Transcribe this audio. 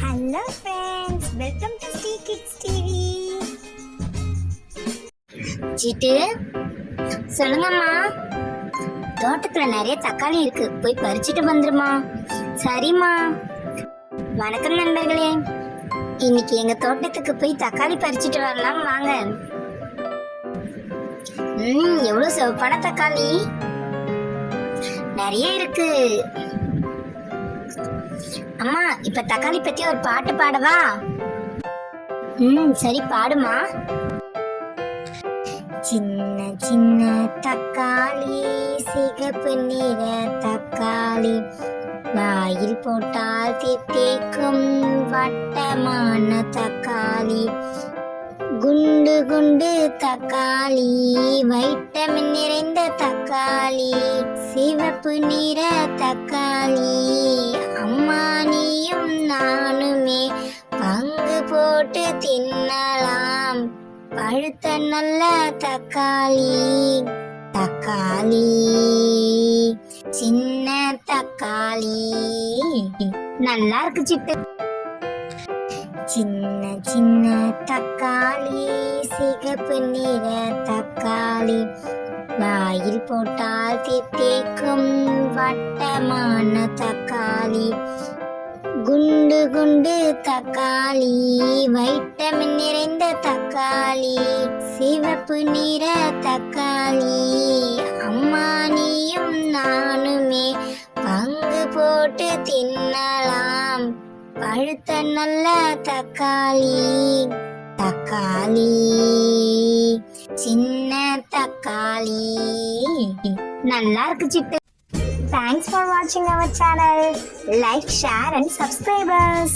Hello friends, welcome to Sri kids TV. Jittu, சொல்லுங்கம்மா. தோட்டத்துல நிறைய தக்காளி இருக்கு, போய் பறிச்சுட்டு வந்துருமா. சரிம்மா. வணக்கம் நண்பர்களே, இன்னைக்கு எங்க தோட்டத்துக்கு போய் தக்காளி பறிச்சுட்டு வரலாம் வாங்க. எவ்வளவு சிவப்பான தக்காளி நிறைய இருக்கு. அம்மா, இப்ப தக்காளி பத்தி ஒரு பாட்டு பாடவா? சரி, பாடுமா. சின்ன சின்ன தக்காளி, சிகப்பு நிற தக்காளி, வாயில் போட்டால் தித்திக்கும் வட்டமான தக்காளி, குண்டு குண்டு தக்காளி, வைட்டமின் நிறைந்த தக்காளி, சிவப்பு நிற தக்காளி, அம்மா நீயும் நானுமே பங்கு போட்டு தின்னலாம், பழுத்த நல்ல தக்காளி. தக்காளி, சின்ன தக்காளி, நல்லா இருக்கு சிட்டு. சின்ன சின்ன தக்காளி, சிகப்பு நிற தக்காளி, வாயில் போட்டால் தித்திக்கும் வட்டமான தக்காளி, குண்டு குண்டு தக்காளி, வைட்டமின் நிறைந்த தக்காளி, சிவப்பு நிற தக்காளி, அம்மா நீயும் நானுமே பங்கு போட்டு தின்னலாம், பழுத்த நல்ல தக்காளி. தக்காளி, சின்ன தக்காளி, நல்லா இருக்கு சிட்டு. Thanks for watching our channel. Like, share and subscribe us.